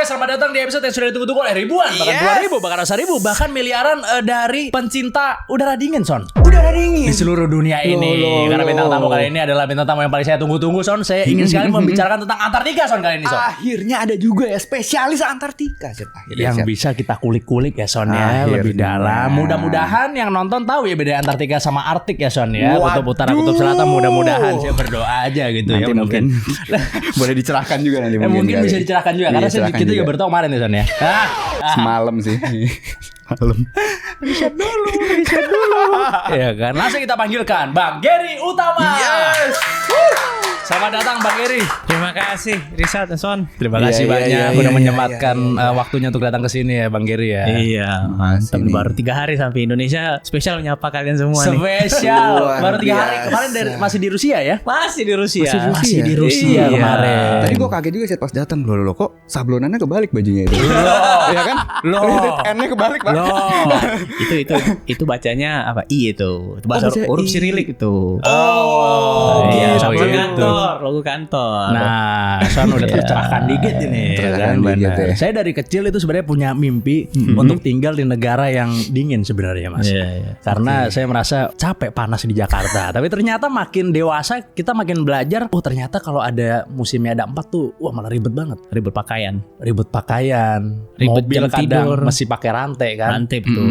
Oke, selamat datang di episode yang sudah ditunggu-tunggu oleh ribuan, bahkan 2.000, bahkan ratusan ribu, bahkan miliaran dari pencinta udara dingin, Son. Udara dingin Di seluruh dunia ini. Karena bintang tamu kali ini adalah bintang tamu yang paling saya tunggu-tunggu, Son. Saya ingin sekali membicarakan tentang Antartika, Son, kali ini, Son. Akhirnya ada juga ya spesialis Antartika, Yang bisa kita kulik-kulik ya, Son, ya, lebih dalam. Mudah-mudahan yang nonton tahu ya beda Antartika sama Arktik ya, Son, ya. Kutub utara, kutub selatan, mudah-mudahan saya berdoa aja gitu nanti ya. mungkin boleh dicerahkan juga nanti mungkin bisa dicerahkan juga karena kita juga baru tahu kemarin ya, Son, ya. Semalam sih. Malam. Riset dulu. Ya kan. Langsung kita panggilkan Bang Gary Utama. Yes. Selamat datang Bang Gary. Terima kasih Rizal dan Son. Terima kasih banyak udah menyempatkan waktunya untuk datang ke sini ya Bang Gary ya. Iya, mantap. Baru 3 hari sampai Indonesia, spesial menyapa kalian semua nih. Spesial. Baru 3 hari kemarin masih di Rusia ya? Masih di Rusia. Masih di Rusia kemarin. Tadi gua kaget juga sih pas datang. Loh kok sablonannya kebalik bajunya itu. Iya kan? N-nya kebalik, Pak. Itu bacanya apa? I itu. Itu bahasa huruf Sirilik itu. Iya, logo gitu. Logo kantor. Nah, Son udah tercerahkan dikit ini. Tercerahkan dikit ya. Saya dari kecil itu sebenarnya punya mimpi untuk tinggal di negara yang dingin sebenarnya, Mas. Karena saya merasa capek panas di Jakarta. Tapi ternyata makin dewasa kita makin belajar. Oh ternyata kalau ada musimnya ada 4 tuh, wah malah ribet banget. Ribet pakaian. Ribet jam mobil kadang tidur. masih pakai rantai kan. Rantai betul.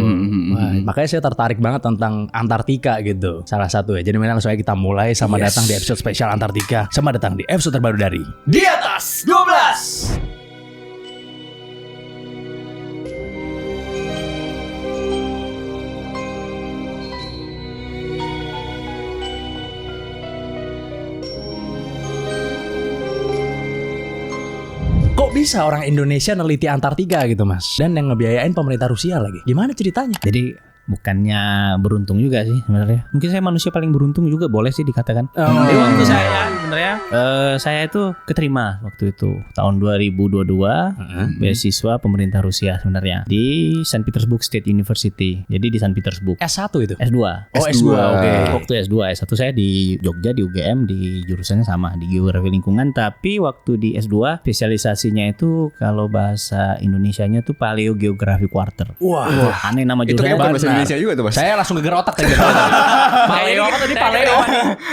Wah, makanya saya tertarik banget tentang Antartika gitu. Salah satu ya. Jadi langsung aja kita mulai. Selamat datang di episode spesial Antartika. Selamat datang di episode terbaru dari Di Atas 12. Kok bisa orang Indonesia neliti Antartika gitu, Mas? Dan yang ngebiayain pemerintah Rusia lagi. Gimana ceritanya? Jadi bukannya beruntung juga sih sebenarnya. Mungkin saya manusia paling beruntung juga, boleh sih dikatakan. Di waktu saya sebenarnya saya itu keterima waktu itu tahun 2022 beasiswa pemerintah Rusia sebenarnya di Saint Petersburg State University. Jadi di Saint Petersburg. S1 itu? S2. Oh S2, oke. Waktu S2, S1 saya di Jogja di UGM, di jurusannya sama di Geografi Lingkungan, tapi waktu di S2 spesialisasinya itu kalau bahasa Indonesianya tuh Paleogeografi Quarter. Wah, aneh nama Itu kayak jurusannya. bukan bahasa Indonesia juga tuh, Mas. Saya langsung geger otak tadi. Paleo apa tadi? Paleo.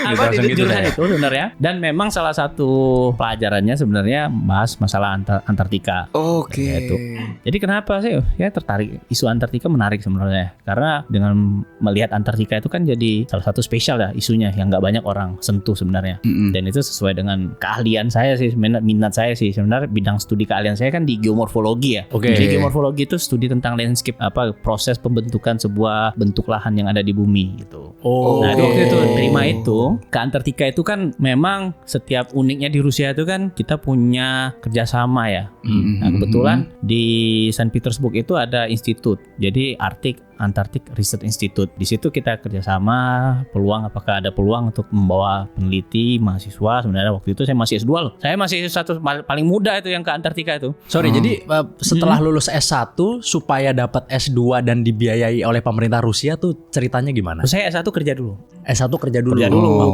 Apa di jurusan itu sebenarnya? Dan memang salah satu pelajarannya sebenarnya bahas masalah Antartika. Oke. Gitu. Jadi kenapa sih ya tertarik isu Antartika menarik sebenarnya? Karena dengan melihat Antartika itu kan jadi salah satu spesial ya isunya yang nggak banyak orang sentuh sebenarnya. Dan itu sesuai dengan keahlian saya sih, minat saya sih sebenarnya. Bidang studi keahlian saya kan di geomorfologi ya. Jadi geomorfologi itu studi tentang landscape, proses pembentukan sebuah bentuk lahan yang ada di bumi gitu. Nah waktu itu terima itu ke Antartika itu kan memang setiap uniknya di Rusia itu kan kita punya kerjasama ya. Nah kebetulan di Saint Petersburg itu ada institut. Jadi Antarctic Research Institute. Di situ kita kerjasama, apakah ada peluang untuk membawa peneliti, mahasiswa. Sebenarnya waktu itu saya masih S2 loh. Saya masih satu paling muda itu yang ke Antartika itu. Sorry, jadi setelah lulus S1 supaya dapat S2 dan dibiayai oleh pemerintah Rusia tuh ceritanya gimana? Saya S1 kerja dulu. S1 kerja dulu.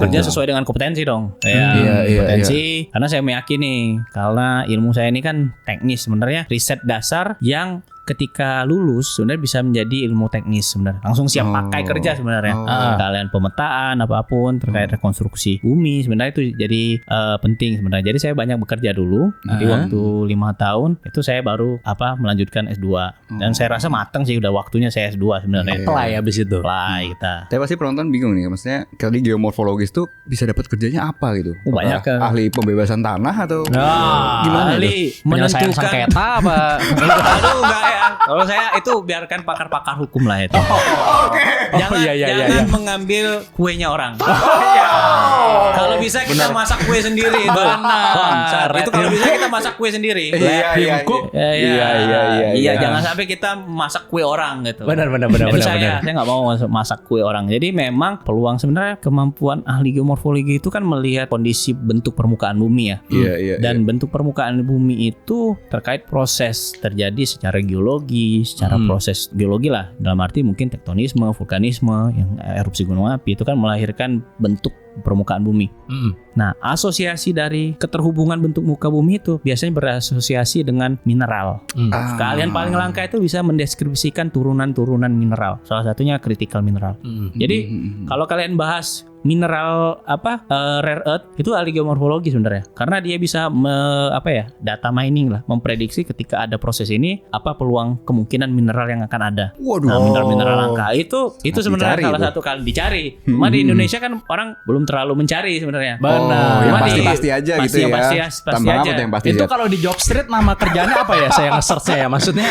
Kerja sesuai dengan kompetensi dong. Kompetensi. Karena saya meyakini karena ilmu saya ini kan teknis sebenarnya, riset dasar yang ketika lulus sebenarnya bisa menjadi ilmu teknis sebenarnya. Langsung siap pakai kerja sebenarnya. Kalian pemetaan apapun terkait rekonstruksi bumi sebenarnya itu jadi penting sebenarnya. Jadi saya banyak bekerja dulu. Di waktu 5 tahun itu saya baru melanjutkan S2. Dan saya rasa matang sih udah waktunya saya S2 sebenarnya. Apply habis itu. Apply kita. Tapi pasti penonton bingung nih, maksudnya kalau di geomorfologis tuh bisa dapat kerjanya apa gitu? Banyak ahli pembebasan tanah atau gimana? Ahli penyelesaian sengketa apa? Aduh enggak ya. Kalau saya itu biarkan pakar-pakar hukum lah itu. Jangan mengambil kuenya orang. Kalau bisa kita masak kue sendiri itu. Itu kalau bisa kita masak kue sendiri. Iya, jangan sampai kita masak kue orang gitu. Benar. Saya nggak mau masak kue orang. Jadi memang peluang sebenarnya kemampuan ahli geomorfologi itu kan melihat kondisi bentuk permukaan bumi ya. Dan bentuk permukaan bumi itu terkait proses terjadi secara geologi, secara proses geologi lah. Dalam arti mungkin tektonisme, vulkanisme, yang erupsi gunung api itu kan melahirkan bentuk permukaan bumi. Nah, asosiasi dari keterhubungan bentuk muka bumi itu biasanya berasosiasi dengan mineral. Kalian paling langka itu bisa mendeskripsikan turunan-turunan mineral. Salah satunya critical mineral. Jadi kalau kalian bahas mineral rare earth itu ahli geomorfologi sebenarnya, karena dia bisa data mining lah, memprediksi ketika ada proses ini apa peluang kemungkinan mineral yang akan ada. Waduh. Nah, mineral langka itu sebenarnya salah satu kali dicari. Cuma di Indonesia kan orang belum terlalu mencari sebenarnya. Benar. Yang Cuma pasti aja gitu ya. Pasti Tambah apa aja. tuh yang pasti? Itu kalau di job street nama kerjanya apa ya? Saya nge-search ya. Maksudnya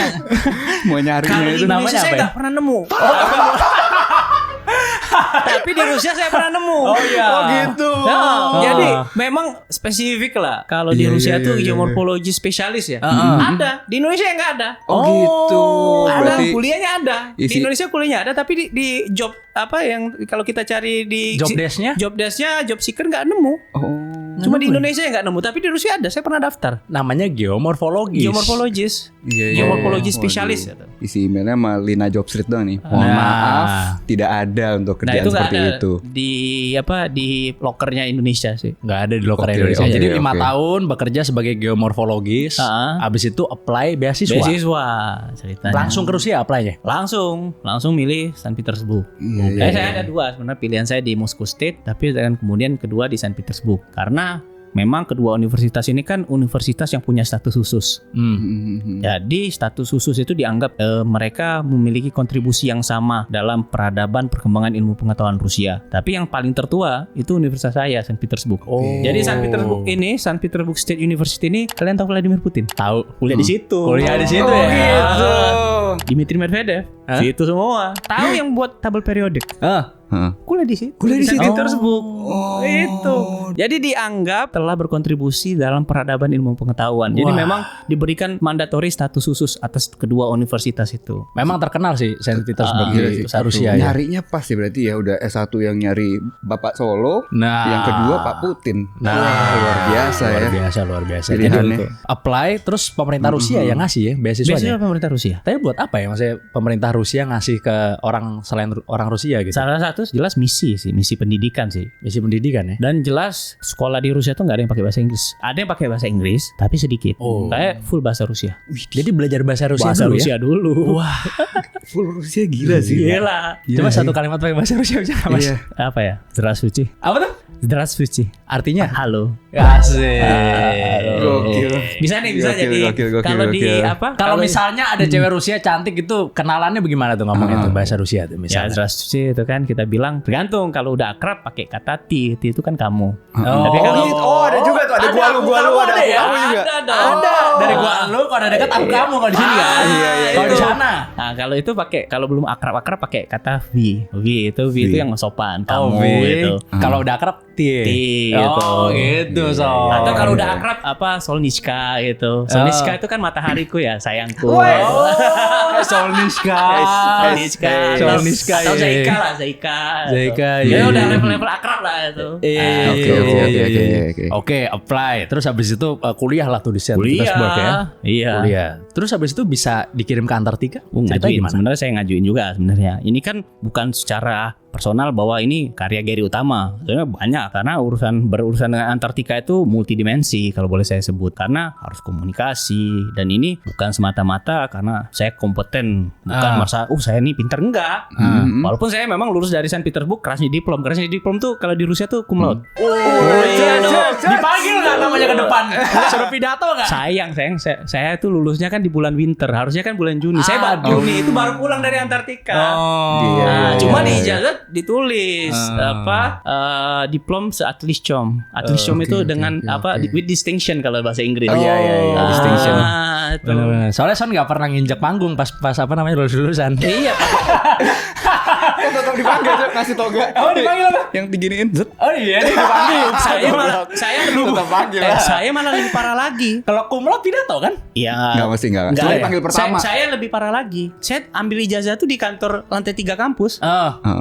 Mau nyarinya kalau di itu Indonesia namanya saya apa ya? nggak pernah nemu. Tapi di Rusia saya pernah nemu. Oh iya. Oh gitu. Nah, jadi memang spesifik lah. Kalau di Iya, Rusia iya, tuh iya, geomorfologi spesialis ya. Ada. Di Indonesia nggak ada. Oh gitu. Ada, Berarti kuliahnya ada. Di isi- Indonesia kuliahnya ada, tapi di job apa yang kalau kita cari di Job desk-nya? job desk-nya, job seeker nggak nemu. Cuma di Indonesia yang nggak nemu, tapi di Rusia ada. Saya pernah daftar. namanya geomorfologis. Geomorfologis. Iya, iya. Geomorfologi Waduh. spesialis. Isi emailnya sama Lina Job Street doang nih. Mohon Nah. maaf, tidak ada untuk Nah, kerjaan itu nggak seperti ada itu. di lockernya Indonesia sih. Nggak ada di loker Oke, Indonesia. oke, Jadi oke. 5 tahun bekerja sebagai geomorfologis. Abis itu apply beasiswa. Beasiswa ceritanya. Langsung ke Rusia apply-nya. Langsung milih Saint Petersburg. Iya, Saya ada dua sebenarnya, pilihan saya di Moscow State, tapi kemudian kedua di Saint Petersburg, karena memang kedua universitas ini kan universitas yang punya status khusus. Jadi status khusus itu dianggap mereka memiliki kontribusi yang sama dalam peradaban perkembangan ilmu pengetahuan Rusia. Tapi yang paling tertua itu universitas saya, Saint Petersburg. Jadi Saint Petersburg State University ini, kalian tahu Vladimir Putin? Tahu. Kuliah di situ. Kuliah di situ ya. Gitu. Dmitry Medvedev. Situ semua. Tahu yang buat tabel periodik? Kuliah di situ. Kuliah di situ. Saint Petersburg. Itu. Jadi dianggap telah berkontribusi dalam peradaban ilmu pengetahuan. Jadi memang diberikan mandatori status khusus atas kedua universitas itu. Memang terkenal sih Saint Petersburg gila di sih. Rusia ya. Nyarinya pas ya berarti ya, udah S1 yang nyari Bapak Solo, Nah. yang kedua Pak Putin. Nah, Wah, luar biasa ya. Luar biasa. Pilihannya. Jadi apply terus pemerintah Rusia yang ngasih ya Beasiswa beasiswanya. pemerintah Rusia. Tapi buat apa ya maksudnya pemerintah Rusia ngasih ke orang selain orang Rusia gitu? Salah satu jelas misi pendidikan sih. Misi pendidikan ya. Dan jelas sekolah di Rusia tuh nggak ada yang pakai bahasa Inggris. Ada yang pakai bahasa Inggris, tapi sedikit. Kayak full bahasa Rusia. Jadi belajar bahasa Rusia Bahasa dulu Rusia ya. dulu. Wah, Full Rusia gila sih. Gila. coba satu kalimat pakai bahasa Rusia bisa nggak, Mas? Iya. Apa ya? Zdravstvuyte. Apa tuh? Zdravstvuyte. Artinya? Halo. Asik. Gokil. Bisa nih, bisa Gokil, jadi. gokil, Kalau di gokil. apa? Kalau misalnya ada cewek Rusia cantik itu kenalannya bagaimana tuh ngomongnya tuh bahasa Rusia tuh ya misalnya? Zdravstvuyte itu kan kita bilang tergantung, kalau udah akrab pakai kata ti itu kan kamu. Oh, Tapi kalau gitu. Oh, ada juga tuh, ada gua lu ada ya? aku juga. Ada. Dari gua lu kalau ada dekat aku kamu kalau di sini kan. Iya, iya, Kalau di iya. sana. Nah, kalau itu pakai, kalau belum akrab-akrab pakai kata vi. Vi itu yang sopan, kamu Vi. gitu. Kalau udah akrab ti. Ti Oh, gitu so. Atau kalau udah akrab apa Solniska gitu. Solniska itu kan matahariku ya, sayangku. Solniska. Solniska. Solniska. Atau iya. Zaika lah, Zaika. Zaika, Ya iya. udah level-level akrab lah itu. Oke. Oke, apply. Terus habis itu kuliah lah tuh di Saint Kuliah. Petersburg ya. Iya. Kuliah. Terus habis itu bisa dikirim ke Antartika? Ceritanya Ngajuin. gimana? Sebenarnya saya ngajuin juga sebenarnya. Ini kan bukan secara personal bahwa ini karya Gary Utama. Sebenarnya banyak, karena berurusan dengan Antartika itu multidimensi kalau boleh saya sebut, karena harus komunikasi, dan ini bukan semata-mata karena saya kompeten, bukan masa saya nih pinter, enggak. Walaupun saya memang lulus dari Saint Petersburg Krasny Diplom tuh kalau di Rusia tuh cum laude. Dipanggil nggak namanya ke depan? Suruh pidato nggak? Sayang saya tuh lulusnya kan di bulan winter, harusnya kan bulan Juni. Saya baru Juni itu baru pulang dari Antartika. Nah, cuma di ijazah ditulis diplom se-Atlischom. Atlischom itu dengan with distinction kalau bahasa Inggris. Iya. Distinction. Itu. Bener-bener. Soalnya Son nggak pernah nginjek panggung pas apa namanya lulus-lulusan. Iya. Tetap dipanggil aja, ngasih toga. Oh, dipanggil apa? Yang diginiin. Zet. Oh iya, dipanggil. Saya malah lebih parah lagi. Kalau cum laude pidato kan? Iya. Enggak mesti enggak. Enggak Cuma ya. dipanggil pertama. Saya lebih parah lagi. Saya ambil ijazah tuh di kantor lantai 3 kampus.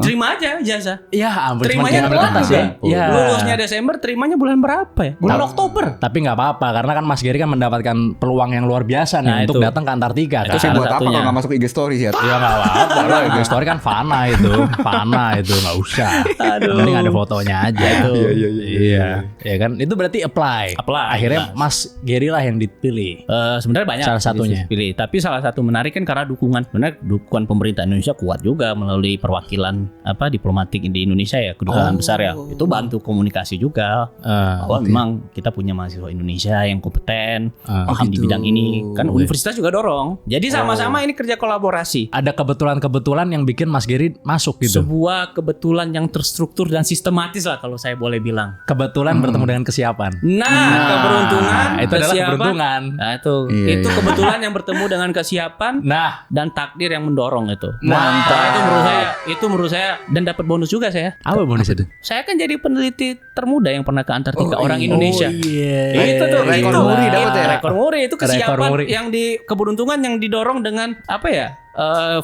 Terima aja ijazah. Ya ampun. Terimanya cuma telat kertas juga. ya. Lulusnya Desember, terimanya bulan berapa ya? Bulan Oktober. Tapi nggak apa-apa karena kan Mas Gary kan mendapatkan peluang yang luar biasa nih Nah, untuk itu. datang ke Antartika Itu kan. Saya buat apa satunya. kalau enggak masuk IG story sih? Ya nggak apa-apa lah, IG story kan fana itu. panah itu nggak usah. Aduh. Mending ada fotonya aja. Iya. Ya kan itu berarti apply. Akhirnya Mas Gary lah yang dipilih. Sebenarnya banyak salah satunya pilih, tapi salah satu menarik kan karena dukungan pemerintah Indonesia kuat juga melalui perwakilan diplomatik di Indonesia ya, kedutaan besar ya. Itu bantu komunikasi juga bahwa memang kita punya mahasiswa Indonesia yang kompeten, paham di bidang ini. Kan universitas juga dorong. Jadi sama-sama ini kerja kolaborasi. Ada kebetulan yang bikin Mas Gary masuk gitu. Sebuah kebetulan yang terstruktur dan sistematis lah kalau saya boleh bilang. Kebetulan bertemu dengan kesiapan. Keberuntungan, itu adalah keberuntungan. Nah, itu kebetulan yang bertemu dengan kesiapan. Dan takdir yang mendorong itu. Mantap. Itu menurut saya dan dapat bonus juga saya. Apa bonus itu? Saya kan jadi peneliti termuda yang pernah ke Antartika orang Indonesia. Iya. Itu tuh rekor muri dapat ya. Rekor muri itu kesiapan yang keberuntungan yang didorong dengan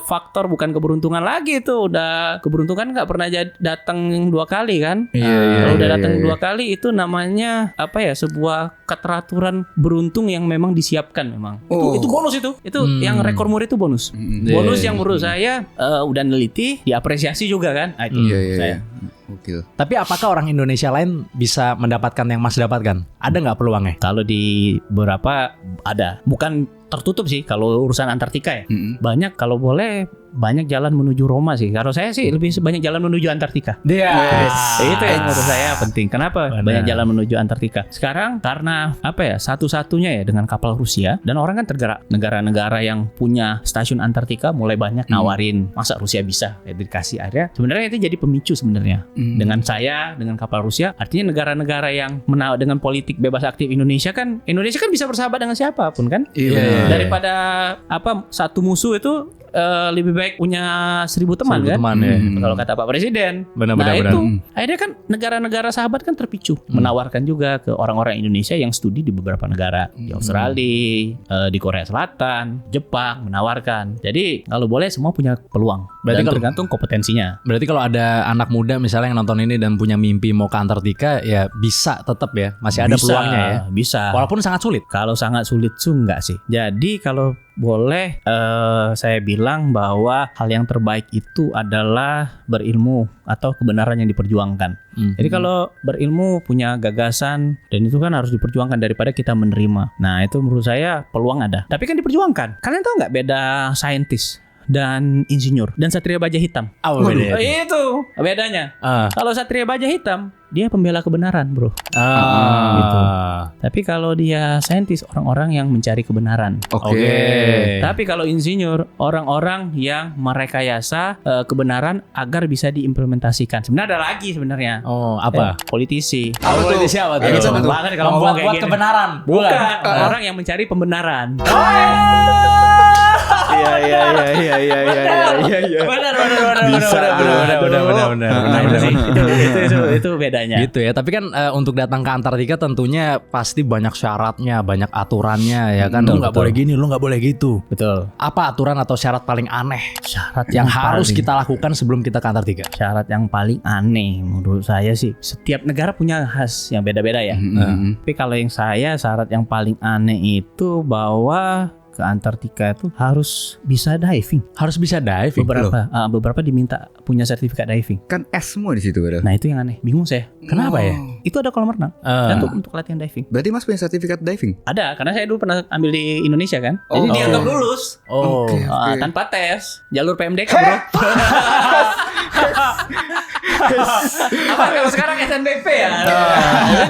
faktor bukan keberuntungan lagi itu udah keberuntungan nggak pernah datang 2 kali kan. Kalau udah datang 2 kali itu namanya sebuah keteraturan beruntung yang memang disiapkan memang. Itu bonus itu yang rekor muri itu bonus. Bonus yang menurut saya udah neliti diapresiasi juga kan. Itu saya. Gokil. Tapi apakah orang Indonesia lain bisa mendapatkan yang Mas dapatkan? Ada nggak peluangnya? Kalau di beberapa ada, bukan tertutup sih kalau urusan Antartika ya. Banyak kalau boleh banyak jalan menuju Roma sih. Kalau saya sih lebih banyak jalan menuju Antartika. Itu yang menurut saya penting. Kenapa banyak jalan menuju Antartika? Sekarang karena satu-satunya ya dengan kapal Rusia dan orang kan tergerak. Negara-negara yang punya stasiun Antartika mulai banyak nawarin, masa Rusia bisa dikasih area. Sebenarnya itu jadi pemicu sebenarnya. Dengan kapal Rusia, artinya negara-negara yang dengan politik bebas aktif Indonesia kan bisa bersahabat dengan siapapun kan. Daripada satu musuh itu lebih baik punya 1000 teman kan. Kalau kata Pak Presiden. Itu akhirnya kan negara-negara sahabat kan terpicu menawarkan juga ke orang-orang Indonesia yang studi di beberapa negara di Australia, di Korea Selatan, Jepang menawarkan. Jadi kalau boleh semua punya peluang. Berarti tergantung kompetensinya. Berarti kalau ada anak muda misalnya yang nonton ini dan punya mimpi mau ke Antartika ya bisa tetap ya, masih ada peluangnya ya. Bisa. Walaupun sangat sulit. Kalau sangat sulit enggak sih. Jadi kalau boleh saya bilang bahwa hal yang terbaik itu adalah berilmu atau kebenaran yang diperjuangkan. Jadi kalau berilmu punya gagasan dan itu kan harus diperjuangkan daripada kita menerima. Nah itu menurut saya peluang ada. Tapi kan diperjuangkan. Kalian tahu nggak beda saintis dan insinyur dan satria baja hitam? Itu bedanya. Kalau satria baja hitam dia pembela kebenaran bro. Gitu. Tapi kalau dia saintis orang-orang yang mencari kebenaran. Tapi kalau insinyur orang-orang yang merekayasa kebenaran agar bisa diimplementasikan. Sebenarnya ada lagi sebenarnya. Politisi. Politisi apa tuh? Banget kalau membuat kebenaran. Bukan. Orang yang mencari pembenaran. Iya. Benar. Itu bedanya. Gitu ya. Tapi kan untuk datang ke Antartika tentunya pasti banyak syaratnya, banyak aturannya ya kan. Lu nggak boleh gini, lu nggak boleh gitu. Betul. Apa aturan atau syarat paling aneh? Syarat yang harus kita lakukan sebelum kita ke Antartika? Syarat yang paling aneh menurut saya sih, setiap negara punya khas yang beda-beda ya. Tapi kalau yang syarat yang paling aneh itu bahwa ke Antartika itu harus bisa diving. Harus bisa diving. Beberapa diminta punya sertifikat diving. Kan es semua di situ padahal. Nah itu yang aneh. Bingung saya. Kenapa ya? Itu ada kolam renang. Untuk latihan diving. Berarti Mas punya sertifikat diving? Ada, karena saya dulu pernah ambil di Indonesia kan. Jadi dianggap lulus. Tanpa tes. Jalur PMDK bro. Apa kalau sekarang SNBP ya?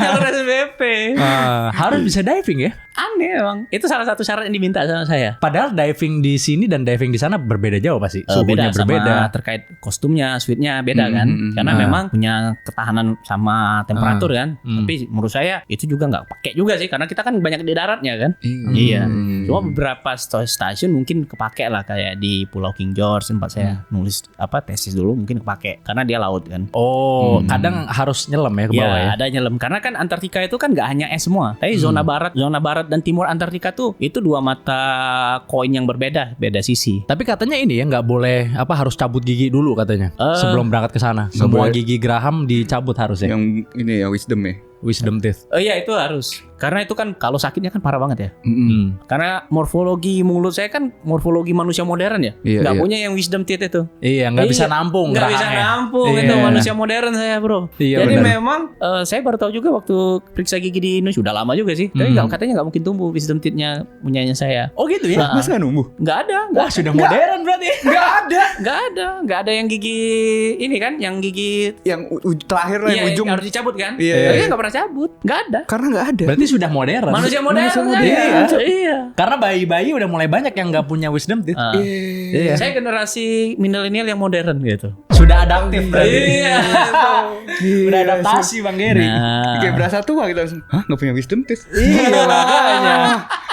Jalur SNBP. Harus bisa diving ya? Aneh emang. Itu salah satu syarat yang diminta sama saya. Padahal diving di sini dan diving di sana berbeda jauh pasti. Suhunya berbeda. Sama terkait kostumnya, suitnya beda kan. Karena memang punya ketahanan sama temperatur kan. Tapi menurut saya itu juga nggak pakai juga sih. Karena kita kan banyak di daratnya kan. Iya. Cuma beberapa stasiun mungkin kepake lah. Kayak di Pulau King George tempat saya nulis tesis dulu mungkin kepake. Karena dia laut kan. Kadang harus nyelam ya ke bawah ya. Ada nyelam. Karena kan Antartika itu kan nggak hanya es semua. Tapi zona barat dan timur Antartika tuh itu dua mata koin yang berbeda, beda sisi. Tapi katanya ini ya nggak boleh harus cabut gigi dulu katanya sebelum berangkat ke sana. Semua boleh. Gigi geraham dicabut harus ya. Yang ini ya wisdom ya. wisdom teeth. Oh iya itu harus. Karena itu kan kalau sakitnya kan parah banget ya. Karena morfologi mulut saya kan morfologi manusia modern ya. Nggak punya yang wisdom teeth itu. Iya, nggak bisa nampung. Nggak bisa nampung itu manusia modern saya bro. Iya, jadi bener. memang saya baru tahu juga waktu periksa gigi di Indonesia. Udah lama juga sih. Tapi katanya nggak mungkin tumbuh wisdom teeth-nya punyanya saya. Oh gitu ya? Masa nggak numbuh? Nggak ada. Wah sudah modern berarti. Nggak ada yang gigi ini kan, yang gigi Yang terakhir lah, yang ujung harus dicabut kan? Iya. Tapi nggak pernah cabut. Nggak ada. karena nggak ada. Berarti sudah modern. Manusia modern. Iya. Karena bayi-bayi udah mulai banyak yang nggak punya wisdom teeth. Iya. Saya generasi milenial yang modern gitu. Sudah adaptif berarti. Iya. Udah adaptasi Bang Geri. Nah, Kayak berasa tua kita langsung. Hah, nggak punya wisdom teeth? Iya makanya.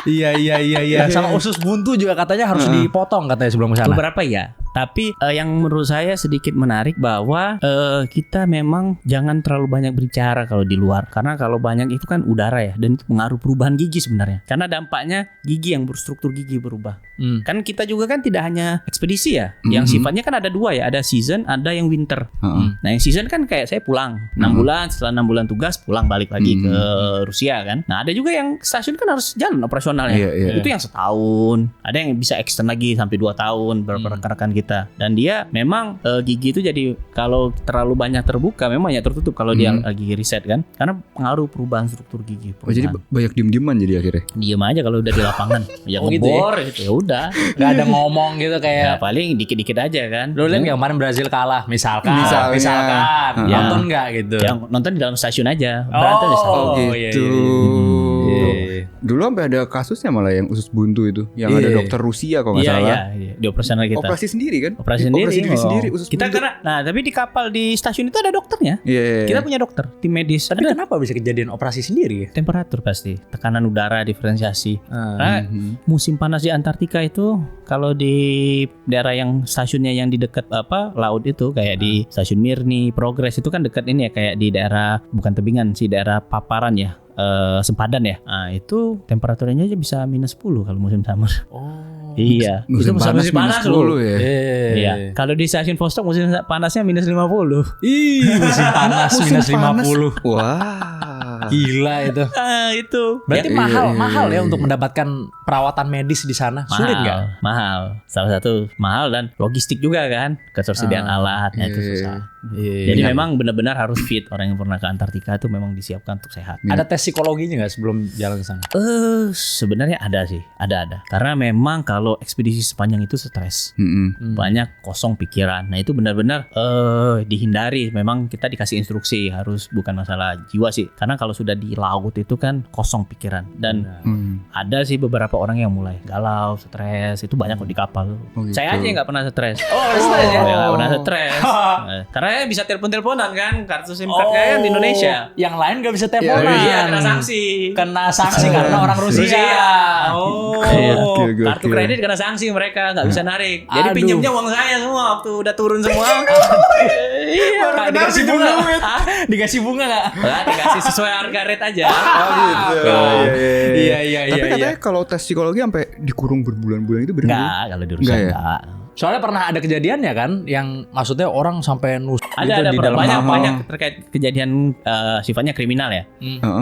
Iya. Sama usus buntu juga katanya harus dipotong katanya sebelum ke sana. beberapa ya. Tapi yang menurut saya sedikit menarik bahwa kita memang jangan terlalu banyak berbicara kalau di luar. Karena kalau banyak itu kan udara ya, dan itu pengaruh perubahan gigi sebenarnya. Karena dampaknya gigi yang berstruktur gigi berubah. Kan kita juga kan tidak hanya ekspedisi ya. Yang sifatnya kan ada dua ya, ada season, ada yang winter. Nah yang season kan kayak saya pulang 6 bulan, setelah 6 bulan tugas pulang balik lagi ke Rusia kan. Nah ada juga yang stasiun kan harus jalan operasionalnya. Itu yang setahun. Ada yang bisa extend lagi sampai 2 tahun beberapa rekan-rekan kita. Dan dia memang gigi itu jadi kalau terlalu banyak terbuka memang ya tertutup kalau dia lagi riset kan. Karena pengaruh perubahan struktur gigi. Oh, jadi banyak diem-dieman jadi akhirnya. Diem aja kalau udah di lapangan. Ya ngebor gitu ya udah. Gak ada ngomong gitu Ya kayak. paling dikit-dikit aja kan. Lu lihat yang kemarin Brazil kalah misalkan. Misalnya. Ya. Nonton nggak gitu? Yang nonton di dalam stasiun aja. Berantem di sana. Gitu. Iya. Dulu sampai ada kasusnya malah yang usus buntu itu, yang ada dokter Rusia kalau nggak salah. Iya, di operasional kita. Operasi sendiri kan? Operasi sendiri. Operasi sendiri usus Kita buntu. karena tapi di kapal di stasiun itu ada dokternya. Iya. Kita punya dokter, tim medis. Tapi kenapa bisa kejadian operasi sendiri ya? Temperatur pasti, tekanan udara, diferensiasi. Karena musim panas di Antartika itu kalau di daerah yang stasiunnya yang di dekat laut itu kayak di stasiun Mirni, Progress itu kan dekat ini ya, kayak di daerah bukan tebingan sih, daerah paparan ya. Sempadan ya. Nah, itu temperaturnya aja bisa -10 kalau musim summer. Iya. Musim Itu panas panas -10 ya. Iya. Kalau di stasiun Vostok musim panasnya -50. Ih, musim panas -50. Wah. Gila itu. Itu. Berarti mahal ya untuk mendapatkan perawatan medis di sana. Sulit nggak? Mahal. Salah satu mahal dan logistik juga kan. Ketersediaan alatnya itu susah. Jadi memang benar-benar harus fit. Orang yang pernah ke Antartika itu memang disiapkan untuk sehat. Ada tes psikologinya nggak sebelum jalan ke sana? Sebenarnya ada sih, ada. Karena memang kalau ekspedisi sepanjang itu stres, banyak kosong pikiran. Nah itu benar-benar dihindari. Memang kita dikasih instruksi harus bukan masalah jiwa sih. Karena kalau sudah di laut itu kan kosong pikiran dan ada sih beberapa orang yang mulai galau, stres. Itu banyak kok di kapal. gitu. Saya aja nggak pernah stres. Nggak pernah stres. Karena bisa telepon-teleponan kan, kartu SIM card kayak di Indonesia. Yang lain nggak bisa teleponan. Iya, kena sanksi karena orang Rusia. Kartu kredit kena sanksi mereka nggak bisa narik. Jadi pinjamnya uang saya semua waktu udah turun semua. Iya, dikasih bunga. Dikasih bunga nggak? Dikasih sesuai harga rate aja. Iya. Tapi katanya kalau tes psikologi sampai dikurung berbulan-bulan itu benar? Enggak, kalau di Rusia enggak. Soalnya pernah ada kejadiannya kan, yang maksudnya orang sampai nusuk ada di dalam banyak terkait kejadian sifatnya kriminal ya.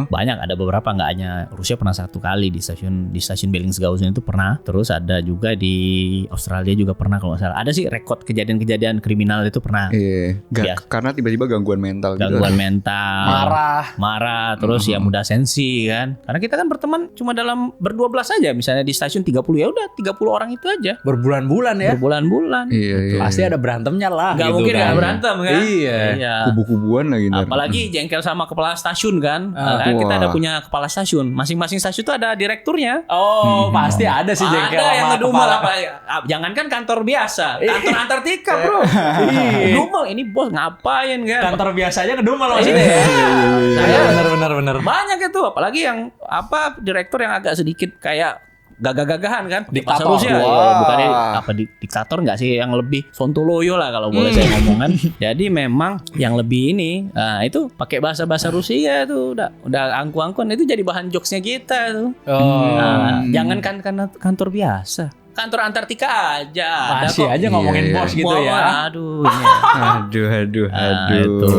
Banyak, ada beberapa, nggak hanya Rusia. Pernah satu kali di stasiun Bellingshausen itu pernah. Terus ada juga di Australia juga pernah kalau nggak salah. Ada sih rekod kejadian-kejadian kriminal itu pernah. Karena tiba-tiba gangguan mental. Mental, marah, terus ya mudah sensi kan. Karena kita kan berteman cuma dalam ber-12 aja. Misalnya di stasiun 30 ya udah 30 orang itu aja. Berbulan-bulan ya. Iya. Pasti ada berantemnya lah. Gak gitu mungkin kan. gak berantem kan. Iya. Kubu-kubuan lagi. Apalagi jengkel sama kepala stasiun kan. Karena kita ada punya kepala stasiun. Masing-masing stasiun itu ada direkturnya. Pasti ada sih jengkel ada yang sama ngedumel kepala. Jangankan kantor biasa, kantor Antartika bro. Ngedumel, ini bos ngapain kan. Kantor biasanya ngedumel maksudnya. Iya, benar. Banyak itu, apalagi yang direktur yang agak sedikit kayak gagah-gagahan kan, diktator. Rusia. Bukannya diktator nggak sih, yang lebih sontoloyo lah kalau boleh saya ngomong kan. Jadi memang yang lebih ini itu pakai bahasa Rusia tuh udah angku-angkuan, itu jadi bahan jokesnya kita tuh. Jangan kan kantor biasa, kantor Antartika aja. Masih aja ngomongin bos gitu ya. Aduh. Aduh. Itu.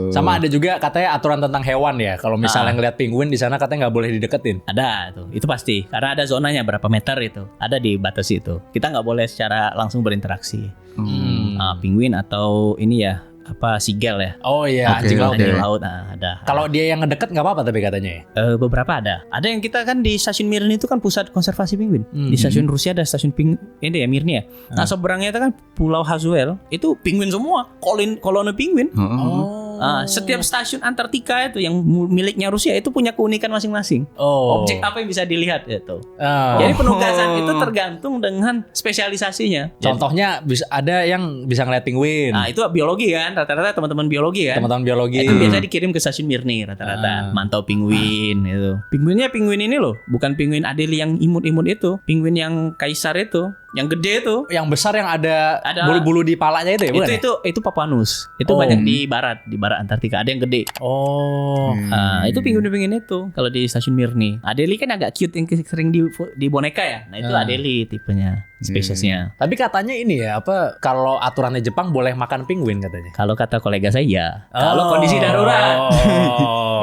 Sama ada juga katanya aturan tentang hewan ya. Kalau misalnya ngeliat penguin di sana katanya nggak boleh dideketin. Ada itu pasti. Karena ada zonanya berapa meter itu. Ada di batas itu. Kita nggak boleh secara langsung berinteraksi. Penguin atau ini ya seagull ya. Oh iya, Oke, anjing laut. Anjing laut ada. Kalau dia yang ngedeket nggak apa-apa tapi katanya ya. Beberapa ada. Ada yang kita kan di stasiun Mirni itu kan pusat konservasi penguin. Di stasiun Rusia ada stasiun ini ya Mirni ya. Nah seberangnya itu kan Pulau Hazuel itu penguin semua, koloni penguin. Setiap stasiun Antartika itu yang miliknya Rusia itu punya keunikan masing-masing. Objek apa yang bisa dilihat itu. Jadi penugasan itu tergantung dengan spesialisasinya. Contohnya ada yang bisa ngeliat penguin. Nah itu biologi kan, rata-rata teman-teman biologi kan. Teman-teman biologi. Itu biasa dikirim ke stasiun Mirni rata-rata, mantau penguin itu. Penguinnya penguin ini loh, bukan penguin Adelie yang imut-imut itu, penguin yang kaisar itu, yang gede itu. Yang besar yang ada bulu-bulu di palanya itu ya, bukan? Itu Papanus. Itu banyak di barat Antartika. Ada yang gede. Itu penguin-penguin itu kalau di stasiun Mirni. Adelie kan agak cute yang sering di boneka ya. Nah itu Adelie tipenya, spesiesnya. Tapi katanya ini ya kalau aturannya Jepang boleh makan penguin katanya. Kalau kata kolega saya ya. Kalau kondisi darurat.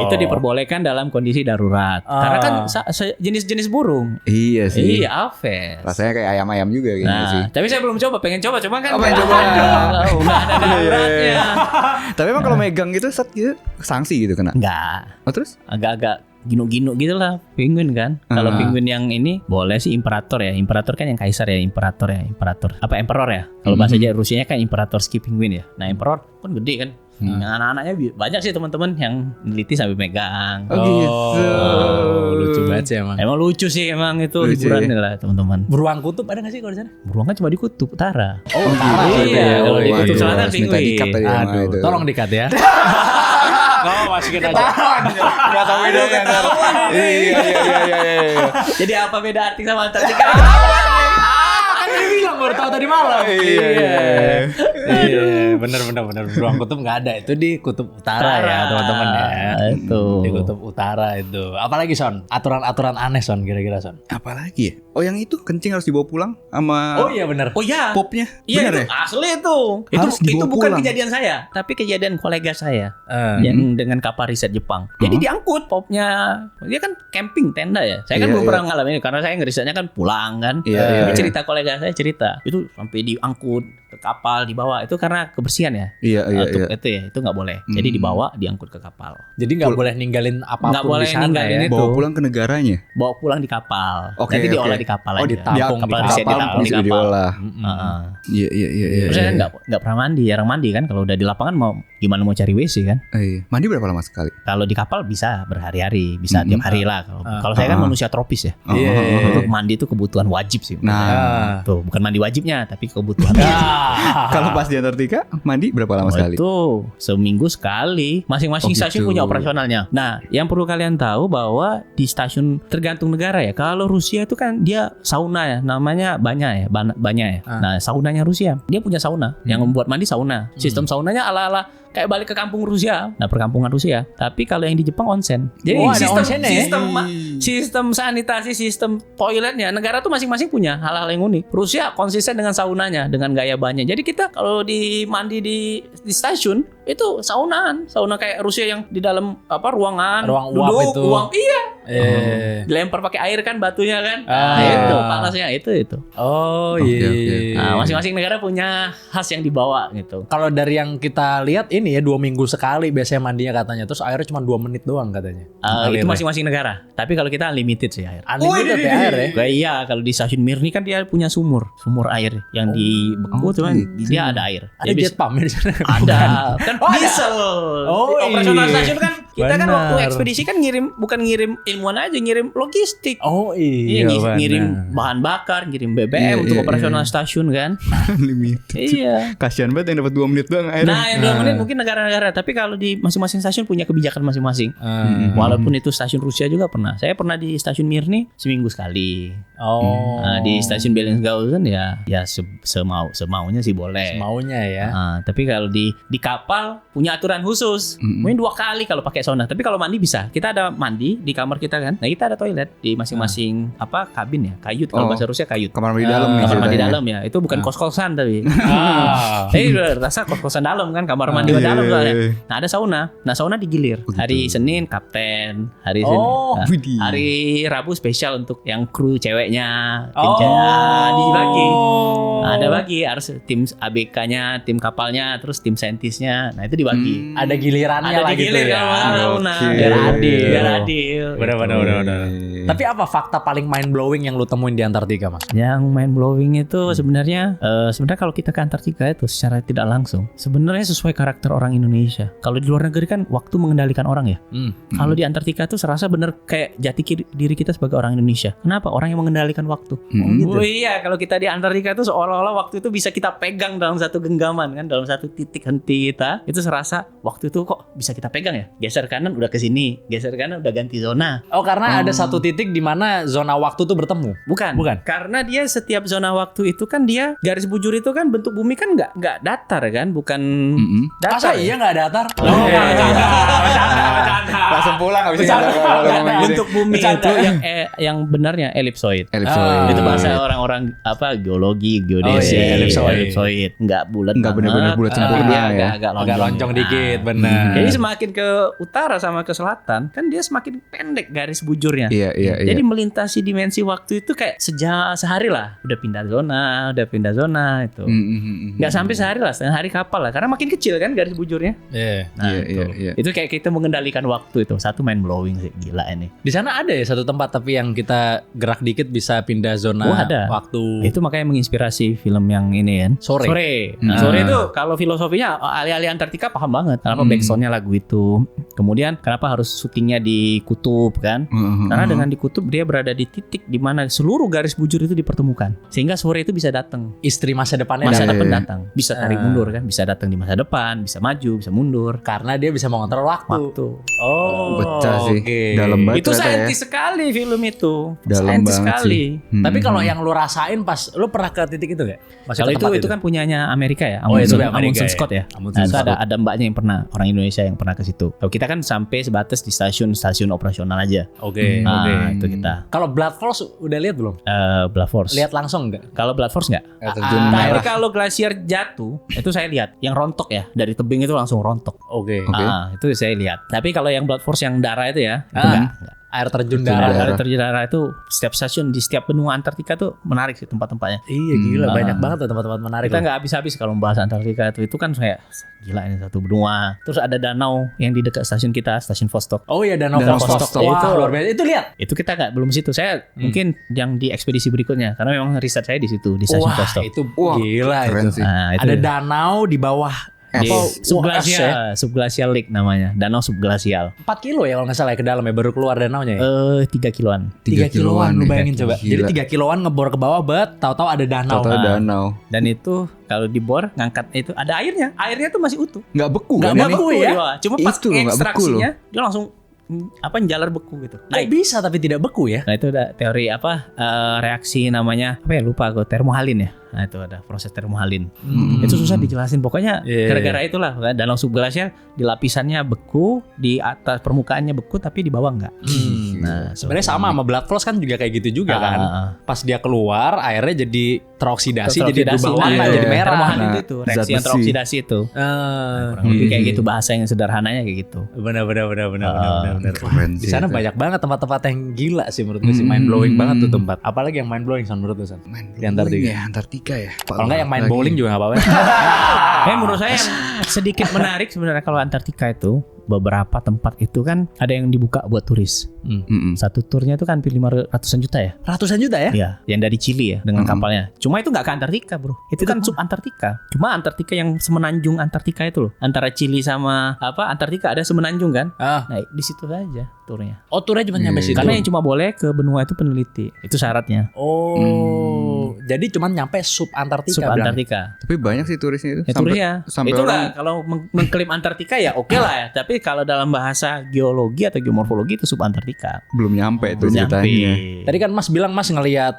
Itu diperbolehkan dalam kondisi darurat. Karena kan jenis-jenis burung. Iya sih. Iya, aves. Rasanya kayak ayam-ayam juga kayaknya sih. Tapi saya belum coba, pengen coba kan. Pengen coba. Enggak ada daruratnya. Tapi emang kalau megang gitu set gitu sanksi gitu kena. Enggak. Oh terus? Agak-agak ginu-ginu gitu lah penguin kan. Kalau penguin yang ini boleh sih imperator ya. Imperator kan yang kaisar ya, imperator. Apa emperor ya? Kalau bahasa Rusianya kan imperatorski penguin ya. Nah, emperor kan gede kan. Yang anak-anaknya banyak sih teman-teman yang neliti sampai megang. Oh gitu. Lucu banget sih emang. Emang lucu sih emang itu hiburan lah teman-teman. Beruang kutub ada nggak sih kalau di sana? Beruang kan cuma di kutub utara. Iya. Kalau di kutub selatan minta penguin. dikat tadi sama Aduh, itu. tolong dikat ya. Masukin aja. Enggak tahu bedanya. Iya. Jadi apa beda arti sama Antartika? Kan dia bilang baru tahu tadi malam. Iya, benar. Beruang kutub nggak ada, itu di kutub utara ya teman-teman ya. Itu. Di kutub utara itu. Apalagi Son? Aturan-aturan aneh Son kira-kira Son. Apalagi ya? Oh yang itu kencing harus dibawa pulang sama Oh iya benar. Oh iya. popnya. Iya Bener itu ya? asli itu. Harus Itu dibawa bukan pulang. kejadian saya, tapi kejadian kolega saya yang dengan kapal riset Jepang. Jadi diangkut popnya. Dia kan camping tenda ya. Saya kan Iya, belum iya. pernah ngalamin karena saya ngerisetnya kan pulang kan. Iya, Ini iya. cerita kolega saya cerita. Itu sampai diangkut ke kapal dibawa. Itu karena kebersihan ya. Iya. Itu ya, itu nggak boleh. Jadi dibawa diangkut ke kapal. Jadi nggak boleh ninggalin apapun Nggak boleh di sana ninggalin ya. itu. Bawa pulang ke negaranya. Bawa pulang di kapal. Oke, Nanti diolah oke. di kapal Oh, aja. ditampung kapal di riset kapal, ditampung di bisa kapal. diolah. Heeh. Iya. Terus saya nggak pernah mandi, jarang mandi kan. Kalau udah di lapangan mau cari WC kan. Iya. Mandi berapa lama sekali? Kalau di kapal bisa berhari-hari, bisa tiap hari lah. Kalau saya kan manusia tropis ya. Iya. Untuk mandi itu kebutuhan wajib sih. Nah, Tuh bukan mandi wajibnya, tapi kebutuhan. kalau pas di Antartika mandi berapa lama sekali? Itu seminggu sekali. Masing-masing Oh, stasiun gitu. punya operasionalnya. Nah, yang perlu kalian tahu bahwa di stasiun tergantung negara ya. Kalau Rusia itu kan dia sauna ya, namanya banyak ya. Nah, saunanya Rusia, dia punya sauna yang membuat mandi sauna. Sistem saunanya ala-ala kayak balik ke kampung Rusia. Nah, perkampungan Rusia. Tapi kalau yang di Jepang onsen. Jadi Oh, ada onsennya ya? sistem sanitasi, sistem toiletnya negara tuh masing-masing punya hal-hal yang unik. Rusia konsisten dengan saunanya, dengan gaya banyak. Jadi kita kalau mandi di stasiun itu sauna kayak Rusia yang di dalam ruangan, Ruang uap duduk, itu. iya. Dilempar Dilempar pakai air kan batunya kan. Ah. Itu panasnya itu. Oh Oke, iya. oke. Nah, masing-masing negara punya khas yang dibawa gitu. Kalau dari yang kita lihat ini ya 2 minggu sekali biasanya mandinya katanya. Terus airnya cuma 2 menit doang katanya. Itu Alirnya. masing-masing negara. Tapi kalau kita unlimited sih air. Unlimited ya air ya. Iya, kalau di stasiun Mirni kan dia punya sumur air yang dibeku cuman gitu. dia ada air. Ada Dia jet pump ya di sana. ada kan diesel. Oh, Di operasional iya. stasiun kan kita kan Benar. waktu ekspedisi kan bukan ngirim ilmuwan aja, ngirim logistik. Oh Iya, iya. ngirim bahan bakar, ngirim BBM Iya, untuk iya, operasional stasiun kan. Limited. Iya. Kasihan banget yang dapat 2 menit doang air. Nah, yang 2 menit mungkin negara-negara, tapi kalau di masing-masing stasiun punya kebijakan masing-masing. Walaupun itu stasiun Rusia juga pernah. Saya pernah di stasiun Mirni seminggu sekali. Oh. Nah, di stasiun Bellingshausen ya semaunya sih boleh. Maunya ya. Nah, tapi kalau di kapal punya aturan khusus. Mungkin 2 kali kalau pakai sauna. Tapi kalau mandi bisa. Kita ada mandi di kamar kita kita kan. Nah, kita ada toilet di masing-masing kabin ya, kayut kalau bahasa Rusia kayut. Kamar mandi dalam nih. Kamar mandi ceritanya. dalam ya. Itu bukan kos-kosan tapi. Jadi udah rasa kos-kosan dalam kan, kamar mandi dalam soalnya. Nah, ada sauna. Nah, sauna digilir. Hari Senin kapten, hari hari Rabu spesial untuk yang kru ceweknya, tim dibagi. Nah, ada bagi harus tim ABK-nya, tim kapalnya, terus tim saintisnya. Nah, itu dibagi. Ada gilirannya Ada lah gitu digilir ya. sauna. Biar adil. Biar adil. Benar. Tapi apa fakta paling mind blowing yang lu temuin di Antartika, Mas? Yang mind blowing itu sebenarnya kalau kita ke Antartika itu secara tidak langsung sebenarnya sesuai karakter orang Indonesia. Kalau di luar negeri kan waktu mengendalikan orang ya. Kalau di Antartika tuh serasa bener kayak jati diri kita sebagai orang Indonesia. Kenapa? Orang yang mengendalikan waktu. Oh iya, kalau kita di Antartika itu seolah-olah waktu itu bisa kita pegang dalam satu genggaman kan, dalam satu titik henti kita. Itu serasa waktu itu kok bisa kita pegang ya. Geser kanan udah ke sini, geser kanan udah ganti zona. Oh, karena ada satu titik di mana zona waktu tuh bertemu. Bukan. Karena dia setiap zona waktu itu kan dia garis bujur itu kan bentuk bumi kan nggak datar kan, bukan datar. Masa iya nggak datar? Langsung pulang habis itu. Bentuk bumi itu yang benarnya elipsoid. Itu bahasa orang-orang geologi, geodesi. Elipsoid. Nggak bulat. Nggak benar-benar bulat sempurna ya. Agak lonjong dikit, benar. Jadi semakin ke utara sama ke selatan kan dia semakin pendek garis bujurnya. Iya. Jadi melintasi dimensi waktu itu kayak sehari lah udah pindah zona itu. Nggak sampai sehari lah, setengah hari kapal lah karena makin kecil kan garis bujurnya. Iya. Itu kayak kita mengendalikan waktu itu. Satu mind blowing sih, gila ini. Di sana ada ya satu tempat tapi yang kita gerak dikit bisa pindah zona ada. waktu. Itu makanya menginspirasi film yang ini kan. Sore itu kalau filosofinya ahli-ahli Antartika paham banget. Kenapa backsoundnya lagu itu. Kemudian kenapa harus syutingnya di kutub kan? Karena dengan di kutub dia berada di titik di mana seluruh garis bujur itu dipertemukan. Sehingga sore itu bisa datang. Istri masa depannya datang. Bisa tarik mundur kan, bisa datang di masa depan, bisa maju, bisa mundur. Karena dia bisa mengontrol waktu. Pecah sih. Dalam banget itu saintis sekali film itu. Dalam saintis banget sekali. Tapi kalau yang lu rasain pas lu pernah ke titik itu gak? Kalau itu kan punyanya Amerika ya. Amundsen Scott ya. Itu ada mbaknya yang pernah, orang Indonesia yang pernah ke situ. Kalau kita kan sampai sebatas di stasiun operasional aja. Oke. Itu kita. Kalau Blood Force udah lihat belum? Blood Force. Lihat langsung enggak? Kalau Blood Force enggak? Tapi kalau glasier jatuh, itu saya lihat. Yang rontok ya, dari tebing itu langsung rontok. Oke. Itu saya lihat. Tapi kalau yang Blood Force yang darah itu ya, itu enggak. Air terjun darah. Air terjun darah itu setiap stasiun di setiap benua Antartika tuh menarik sih tempat-tempatnya. Iya gila, banyak banget tuh tempat-tempat menarik. Kita nggak habis-habis kalau membahas Antartika itu kan kayak gila ini satu benua. Terus ada danau yang di dekat stasiun kita, stasiun Vostok. Oh iya, danau Vostok. Itu luar biasa. Itu lihat. Itu kita nggak belum situ. Saya mungkin yang di ekspedisi berikutnya karena memang riset saya di situ di stasiun Vostok. Itu gila itu. Itu. Ada danau di bawah di subglasial lake namanya, danau subglasial. 4 kilo ya kalau nggak salah ya ke dalam ya, baru keluar danaunya ya. 3 kiloan. 3 kiloan lu bayangin coba. Jadi 3 kiloan ngebor ke bawah tahu-tahu ada danau. Dan itu kalau dibor ngangkat itu ada airnya. Airnya tuh masih utuh. Nggak beku. Nggak beku ya. Cuma pas ekstraksinya dia langsung jalar beku gitu. Bisa tapi tidak beku ya. Nah itu ada teori reaksi namanya lupa gue, termohalin ya. Nah itu ada proses termohalin. Itu susah dijelasin. Pokoknya gara-gara itulah danau subglasial di lapisannya beku, di atas permukaannya beku tapi di bawah enggak. Nah sebenarnya sama Blood Force kan juga kayak gitu juga kan. Pas dia keluar airnya jadi teroksidasi jadi berubah warna jadi merah. Termohalin itu reaksi yang teroksidasi itu. Kurang lebih kayak gitu, bahasa yang sederhananya kayak gitu. Benar. Di sana banyak banget tempat-tempat yang gila sih menurut gue sih, mind blowing banget tuh tempat. Apalagi yang mind blowing menurut lu San? Di Antartika ya. Kalau enggak yang main bowling juga enggak apa-apa. Menurut saya yang sedikit menarik sebenarnya kalau Antartika itu, beberapa tempat itu kan ada yang dibuka buat turis. Satu turnya itu kan 500-an juta ya. Ratusan juta ya? Iya, yang dari Chili ya dengan kapalnya. Cuma itu enggak ke Antartika, Bro. Itu kan sub Antartika. Cuma Antartika yang semenanjung Antartika itu loh. Antara Chili sama Antartika ada semenanjung kan? Nah, di situ aja turnya. Oh, turnya cuma nyampe situ. Karena yang cuma boleh ke benua itu peneliti. Itu syaratnya. Jadi cuma nyampe sub Antartika. Sub Antartika. Tapi banyak sih turisnya itu. Sampai itu orang kalau mengklaim Antartika ya oke lah ya. Tapi kalau dalam bahasa geologi atau geomorfologi itu sub Antartika. Belum nyampe itu ceritanya. Tadi kan Mas bilang Mas ngelihat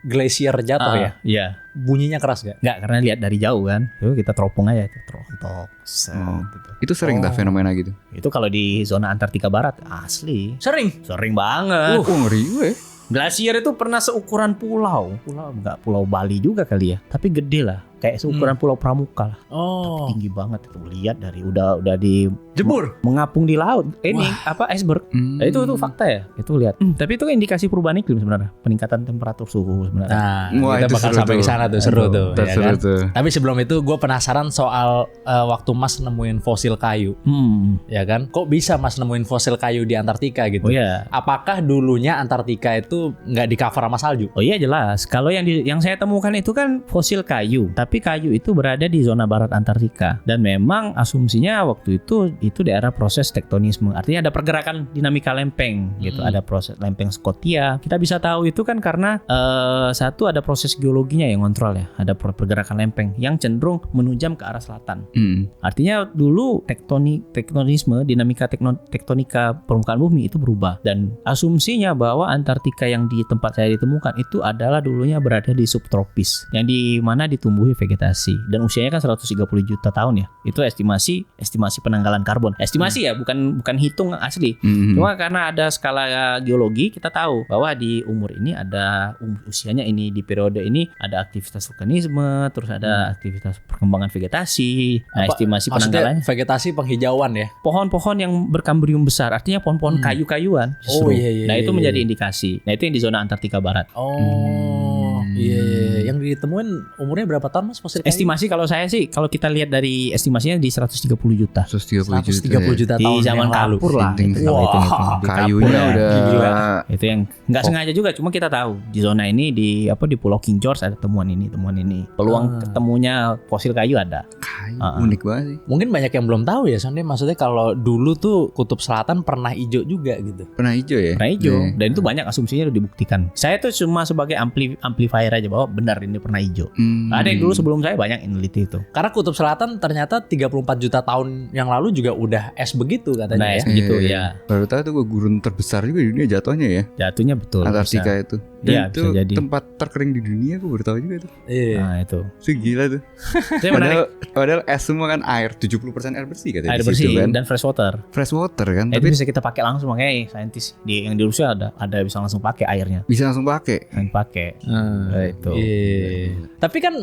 glasier jatuh ya? Iya. bunyinya keras gak? Nggak, karena lihat dari jauh kan. Yuk kita teropong aja itu, teropong. Gitu. Itu sering dah fenomena gitu. Itu kalau di zona Antartika Barat asli. Sering. Sering banget. Ngeri gue. Glasier itu pernah seukuran pulau nggak pulau Bali juga kali ya, tapi gede lah, kayak seukuran pulau Pramuka lah. Oh. Tinggi banget itu, lihat dari udah di Jebur. mengapung di laut. Ini apa iceberg? Nah, itu fakta ya, itu lihat. Tapi itu kan indikasi perubahan iklim sebenarnya, peningkatan temperatur suhu sebenarnya. Nah, Wah, kita itu bakal seru sampai tuh. ke sana tuh, seru tuh. Ya Seru kan? tuh. Tapi sebelum itu gue penasaran soal waktu Mas nemuin fosil kayu, ya kan? Kok bisa Mas nemuin fosil kayu di Antartika gitu? Oh iya. Apakah dulunya Antartika itu nggak di cover sama salju? Oh iya jelas. Kalau yang saya temukan itu kan fosil kayu, tapi kayu itu berada di zona barat Antartika dan memang asumsinya waktu itu daerah proses tektonisme. Artinya ada pergerakan dinamika lempeng gitu, ada proses lempeng Scotia. Kita bisa tahu itu kan karena satu ada proses geologinya yang kontrol ya, ada pergerakan lempeng yang cenderung menunjam ke arah selatan. Artinya dulu tektonisme, dinamika tektonika permukaan bumi itu berubah dan asumsinya bahwa Antartika yang di tempat saya ditemukan itu adalah dulunya berada di subtropis yang di mana ditumbuhi vegetasi dan usianya kan 130 juta tahun ya. Itu estimasi penanggalan karbon. Estimasi ya, bukan hitung asli. Cuma karena ada skala geologi kita tahu bahwa di umur ini ada usianya ini, di periode ini ada aktivitas vulkanisme, terus ada aktivitas perkembangan vegetasi. Nah, estimasi penanggalannya vegetasi penghijauan ya. pohon-pohon yang berkambrium besar, artinya pohon-pohon kayu-kayuan. Oh, iya, Nah, itu iya, menjadi iya. indikasi. Nah, itu yang di zona Antartika Barat. Oh, iya. Yang ditemuin umurnya berapa tahun Mas fosil kayu? Estimasi kalau saya sih, kalau kita lihat dari estimasinya di 130 juta. 130 juta Di tahun zaman yang lalu. kapur lah. Sinting. Itu kalau Wah, hitung-hitung. Di Kayunya kapur ya. udah Gila. Itu yang nggak sengaja juga, cuma kita tahu di zona ini di Pulau King George ada temuan ini. Peluang ketemunya fosil kayu ada. kayu unik banget sih. Mungkin banyak yang belum tahu ya, soalnya maksudnya kalau dulu tuh Kutub Selatan pernah hijau juga gitu. Pernah hijau ya? Pernah hijau Iya. dan itu banyak asumsinya udah dibuktikan. Saya tuh cuma sebagai amplifier aja bahwa benar ini pernah hijau. Ada yang dulu sebelum saya banyak yang neliti itu. Karena Kutub Selatan ternyata 34 juta tahun yang lalu juga udah es begitu katanya Nah, ya. es begitu ya. Baru tahu tuh gue gurun terbesar juga di dunia jatuhnya ya. Jatuhnya betul. Antartika bisa. itu. Iya, Dan itu bisa jadi. tempat terkering di dunia gue baru tahu juga tuh. Iya. Nah, itu. Segila tuh. Saya menarik Padahal es semua kan air, 70% air bersih katanya air di situ bersih kan. dan fresh water. Fresh water kan, Itu tapi bisa kita pakai langsung, makanya saintis yang di Rusia ada bisa langsung pakai airnya. bisa langsung pakai. Yang pakai. Itu. Iya. Tapi kan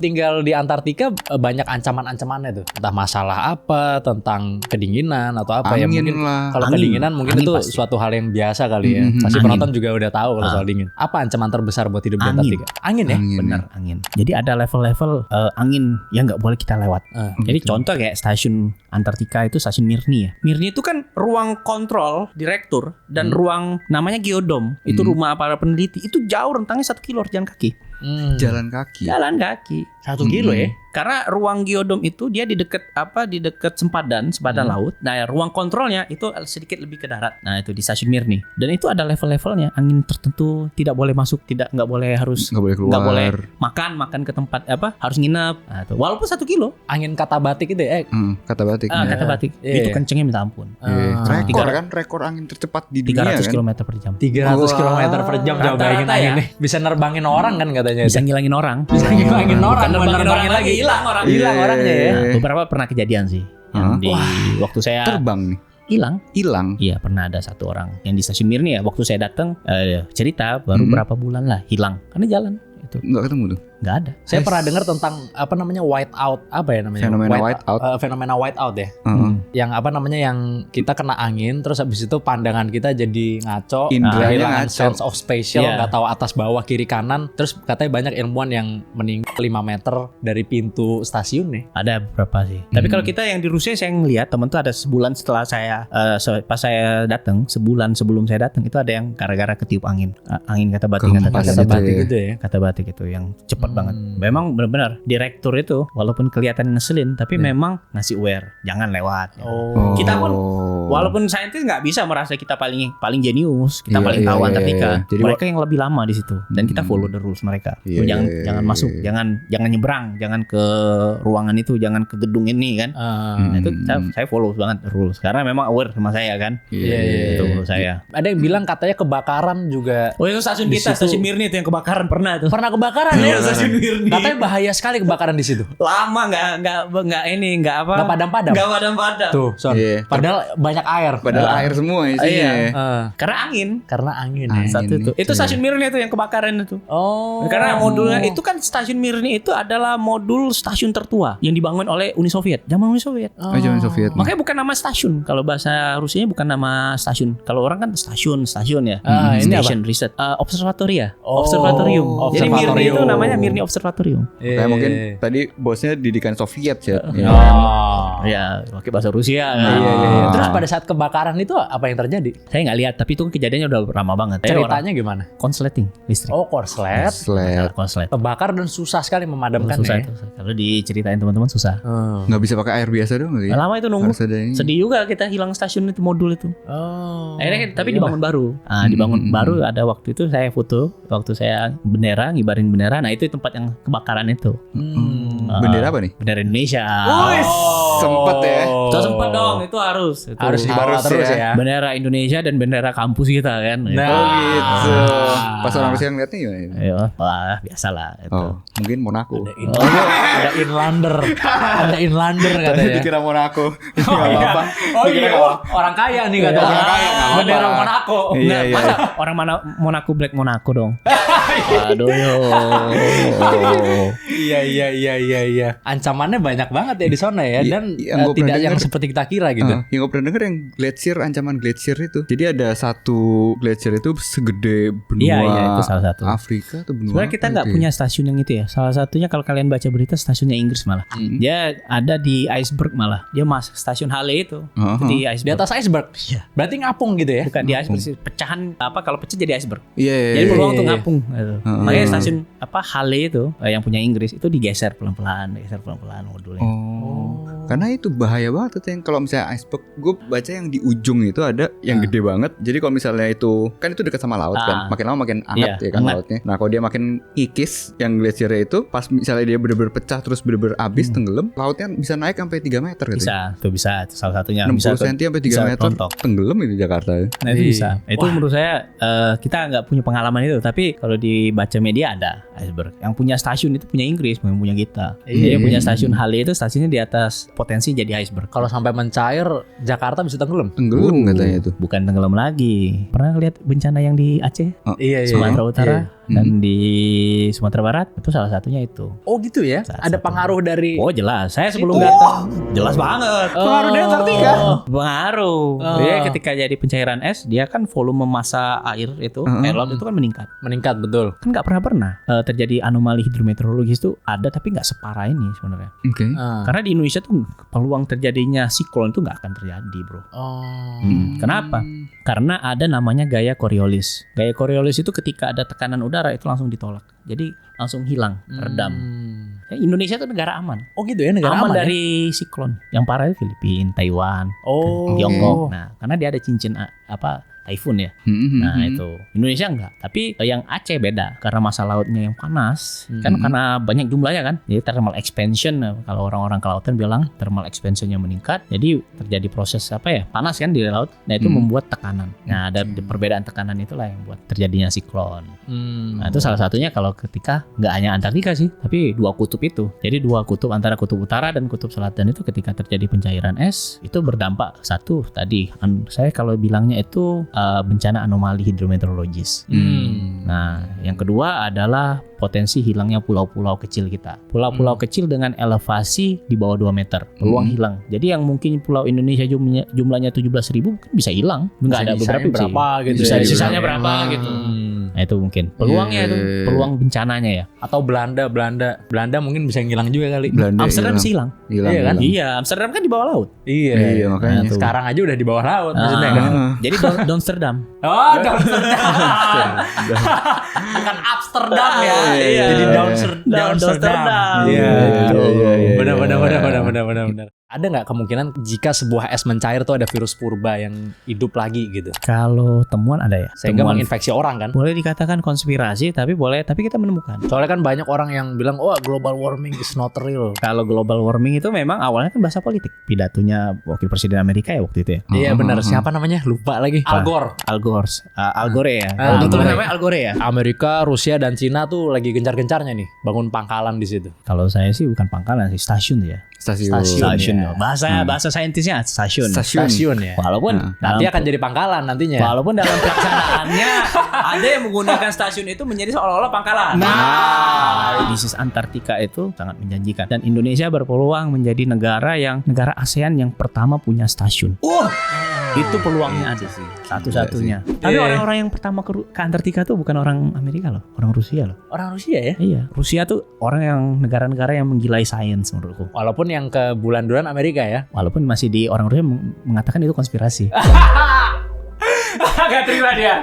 tinggal di Antartika banyak ancaman-ancamannya tuh. Entah masalah apa, tentang kedinginan atau apa ya, Angin mungkin lah. kalau Angin. kedinginan mungkin Angin itu pasti. suatu hal yang biasa kali ya. Pasti Angin. penonton juga udah tahu kalau soal dingin. Apa ancaman terbesar buat hidup di Angin. Antartika? Angin ya? Angin, Benar, angin. Jadi ada level-level angin yang nggak boleh kita lewat. Jadi contoh kayak stasiun Antartika itu stasiun Mirni ya. Mirni itu kan ruang kontrol direktur dan ruang namanya geodom. Itu rumah para peneliti. Itu jauh rentangnya 1 kilo jalan kaki. Jalan kaki. Jalan kaki. 1 kilo ya? Karena ruang geodom itu dia di dekat sempadan laut. Nah, ruang kontrolnya itu sedikit lebih ke darat. Nah, itu di stasiun Mirni. Dan itu ada level-levelnya. Angin tertentu tidak boleh masuk, nggak boleh harus Nggak boleh keluar. nggak boleh makan ke tempat harus nginep. Nah, itu walaupun 1 kilo. Angin kata batik itu ya? Kata batik. Kata batik. Iya. Itu kencengnya minta ampun. Rekor kan, rekor angin tercepat di dunia 300 kan. km per jam. 300 km per jam. Coba bayangin Rata-rata angin ya. nih. Bisa nerbangin orang kan katanya. Bisa ngilangin orang. Bisa ngilangin orang. Bukan Bukan nerbangin lagi, hilang orang. Hilang orangnya ya. Nah, beberapa pernah kejadian sih. Yang di waktu saya Terbang nih. hilang. Hilang. Iya, pernah ada satu orang yang di stasiun Mirni ya. Waktu saya datang cerita baru berapa bulan lah hilang karena jalan itu Nggak ketemu tuh. nggak ada. Saya pernah dengar tentang apa namanya white out, apa ya namanya? Fenomena white out. Fenomena white out ya. Heeh. Yang apa namanya, yang kita kena angin terus habis itu pandangan kita jadi ngaco, Indranya kehilangan ngaco. sense of spatial, Iya. nggak tahu atas bawah kiri kanan. Terus katanya banyak ilmuwan yang meninggal 5 meter dari pintu stasiun nih. Ada beberapa sih. Tapi kalau kita yang di Rusia saya ngelihat teman tuh ada sebulan setelah saya pas saya datang, sebulan sebelum saya datang itu ada yang gara-gara ketiup angin. Angin kata batik Kehempas Kata gitu batik ya. gitu ya. kata batik itu yang cepat banget. Memang benar-benar direktur itu walaupun kelihatan ngeselin tapi memang ngasih aware, jangan lewat. Oh. Kita pun Walaupun saintis nggak bisa merasa kita paling jenius, kita paling tahu Antartika. Jadi mereka yang lebih lama di situ dan kita follow the rules mereka. Jangan masuk, jangan nyebrang, jangan ke ruangan itu, jangan ke gedung ini kan. Nah, itu saya follow banget rules karena memang aware sama saya kan. Itu menurut saya. Ada yang bilang katanya kebakaran juga. Oh, itu stasiun kita, stasiun Mirni itu yang kebakaran pernah itu. Pernah kebakaran ya stasiun Mirni. Katanya bahaya sekali kebakaran di situ. Lama nggak apa? Nggak padam-padam. Nggak padam-padam. Tuh, Son. Padahal banyak air. Padahal air semua isinya. Karena angin. Ya. Satu itu stasiun Mirni itu yang kebakaran itu. Oh. Karena modulnya itu kan stasiun Mirni itu adalah modul stasiun tertua yang dibangun oleh Uni Soviet, zaman Uni Soviet. Zaman Soviet. Makanya bukan nama stasiun. Kalau bahasa Rusianya bukan nama stasiun. Kalau orang kan stasiun ya. Ini Station apa? Research. Observatoria. Oh, Observatorium. Jadi Mirni observatorium. itu namanya Mirni Observatorium. Kayak mungkin tadi bosnya didikan Soviet ya. Ya, pakai bahasa Rusia. Iya. Terus pada saat kebakaran itu apa yang terjadi? Saya nggak lihat, tapi itu kejadiannya udah lama banget. Ceritanya gimana? Konsleting listrik. Oh, korslet. Konslet. Kebakar dan susah sekali memadamkan Susah ya. itu. Kalau diceritain teman-teman susah. Nggak bisa pakai air biasa dong nggak? Lama itu nunggu. Harus ada ini. Sedih juga kita hilang stasiun itu, modul itu. Akhirnya tapi dibangun baru. Dibangun baru ada waktu itu saya foto waktu saya ngibarin bendera. Nah, itu tempat yang kebakaran itu. Bendera apa nih? Bendera Indonesia. Sempet ya. Sempat dong, itu harus. Itu. Harus dibawa Harus terus ya. ya. Bendera Indonesia dan bendera kampus kita kan. Oh gitu. Pas orang Rusia ngeliatnya gimana? Ya, wah, biasalah itu. Oh, mungkin Monaco. Ada inlander. Ada inlander katanya. Dikira Monaco. Enggak apa-apa. Oh iya, orang kaya nih katanya. Orang kaya, nggak apa-apa. Bendera Monaco. Iya, iya. Masa orang mana Monaco Black Monaco dong. Aduh yo. Iya. Ancamannya banyak banget ya di sana ya, dan Yang gua tidak pernah yang denger- seperti kita kira gitu. Yang gue pernah denger yang glacier, ancaman glacier itu. Jadi ada satu glacier itu segede benua Iya, itu salah satu. Afrika atau benua. Sebenarnya kita apa nggak gitu punya stasiun yang itu ya. Salah satunya kalau kalian baca berita stasiunnya Inggris malah. Dia ada di iceberg malah. Dia stasiun Hale itu. Itu di Di iceberg. atas iceberg. Berarti ngapung gitu ya. Bukan di iceberg sih. Pecahan kalau pecah jadi iceberg. Iya. Jadi peluang iya, untuk iya. ngapung gitu. Makanya stasiun Hale itu yang punya Inggris itu digeser pelan-pelan modulnya. Karena itu bahaya banget tuh yang kalau misalnya iceberg, gue baca yang di ujung itu ada yang gede banget. Jadi kalau misalnya itu kan itu dekat sama laut kan, makin lama makin hangat Iya, ya kan hangat. lautnya. Nah kalau dia makin kikis, yang gletsiernya itu pas misalnya dia bener-bener pecah terus bener-bener habis tenggelam, lautnya bisa naik sampai 3 meter gitu. Bisa itu salah satunya. 60 cm sampai 3 meter rontok. tenggelam itu Jakarta. Nah itu bisa. Itu menurut saya kita nggak punya pengalaman itu. Tapi kalau dibaca media ada iceberg. Yang punya stasiun itu punya Inggris, bukan punya kita. Jadi yang punya stasiun Hale itu stasiunnya di atas potensi jadi iceberg. Kalau sampai mencair, Jakarta bisa tenggelam. Tenggelam katanya itu. Bukan tenggelam lagi. Pernah lihat bencana yang di Aceh, Iya. Sumatera Utara, dan di Sumatera Barat? Itu salah satunya itu. Oh gitu ya. Ada pengaruh dari. Oh jelas. Saya sebelum datang jelas banget. Pengaruh dari Antartika. Pengaruh. Dia ketika jadi pencairan es, dia kan volume massa air itu, air laut itu kan meningkat. Meningkat betul. Kan nggak pernah terjadi anomali hidrometeorologis itu ada, tapi nggak separah ini sebenarnya. Oke. Karena di Indonesia tuh peluang terjadinya siklon itu nggak akan terjadi, bro. Kenapa? Karena ada namanya gaya Coriolis. Gaya Coriolis itu ketika ada tekanan udara itu langsung ditolak. Jadi langsung hilang, redam. Indonesia itu negara aman. Oh gitu ya, negara aman ya? dari siklon. Yang parah itu Filipina, Taiwan, Oh. Tiongkok. Nah, karena dia ada cincin typhoon ya. Nah itu Indonesia enggak. Tapi yang Aceh beda karena masa lautnya yang panas. Kan karena banyak jumlahnya kan. Jadi thermal expansion, kalau orang-orang kelautan bilang thermal expansionnya meningkat. Jadi terjadi proses panas kan di laut. Nah itu membuat tekanan. Nah ada perbedaan tekanan itulah yang buat terjadinya siklon. Nah itu salah satunya kalau ketika nggak hanya Antartika sih, tapi dua kutub itu. Jadi dua kutub antara kutub utara dan kutub selatan itu ketika terjadi pencairan es itu berdampak satu tadi. Saya kalau bilangnya itu bencana anomali hidrometeorologis. Nah, yang kedua adalah potensi hilangnya pulau-pulau kecil kita. Pulau-pulau kecil dengan elevasi di bawah 2 meter, peluang hilang. Jadi yang mungkin pulau Indonesia jumlahnya 17.000 mungkin bisa hilang. Enggak ada beberapa berapa gitu. Bisa ya. sisanya berapa gitu. Nah, itu mungkin peluangnya itu, peluang bencananya ya. Atau Belanda mungkin bisa ngilang juga kali. Belanda Amsterdam sih hilang. hilang. Iya kan? Iya, Amsterdam kan di bawah laut. Iya, makanya. Nah, tuh. Sekarang aja udah di bawah laut maksudnya kan. Jadi Amsterdam. Oh, Amsterdam. Bukan Amsterdam ya. Iya. Jadi Amsterdam. Amsterdam. Iya. Iya. Benar. Ada nggak kemungkinan jika sebuah es mencair tuh ada virus purba yang hidup lagi gitu? Kalau temuan ada ya. Sehingga Temuan menginfeksi orang kan? boleh dikatakan konspirasi, tapi kita menemukan. Soalnya kan banyak orang yang bilang, oh global warming is not real. Kalau global warming itu memang awalnya kan bahasa politik. Pidatonya wakil presiden Amerika ya waktu itu ya. Iya benar. Siapa namanya? Lupa lagi. Al Gore. Al Gore ya. Al Betul Gore. namanya Al Gore ya. Amerika, Rusia dan Cina tuh lagi gencar-gencarnya nih bangun pangkalan di situ. Kalau saya sih bukan pangkalan sih, stasiun ya. Stasiun. ya. Bahasa saintisnya stasiun. Stasiun ya. Walaupun Nanti akan jadi pangkalan nantinya. Walaupun dalam pelaksanaannya ada yang menggunakan stasiun itu menjadi seolah-olah pangkalan. Bisnis Antartika itu sangat menjanjikan dan Indonesia berpeluang menjadi negara ASEAN yang pertama punya stasiun. Itu peluangnya ada sih, satu-satunya. Tapi orang-orang yang pertama ke Antartika tuh bukan orang Amerika loh, orang Rusia loh. Orang Rusia ya? Iya, Rusia tuh orang yang negara-negara yang menggilai sains menurutku. Walaupun yang ke bulan duluan Amerika ya. Walaupun masih di orang Rusia mengatakan itu konspirasi. Gak terima dia.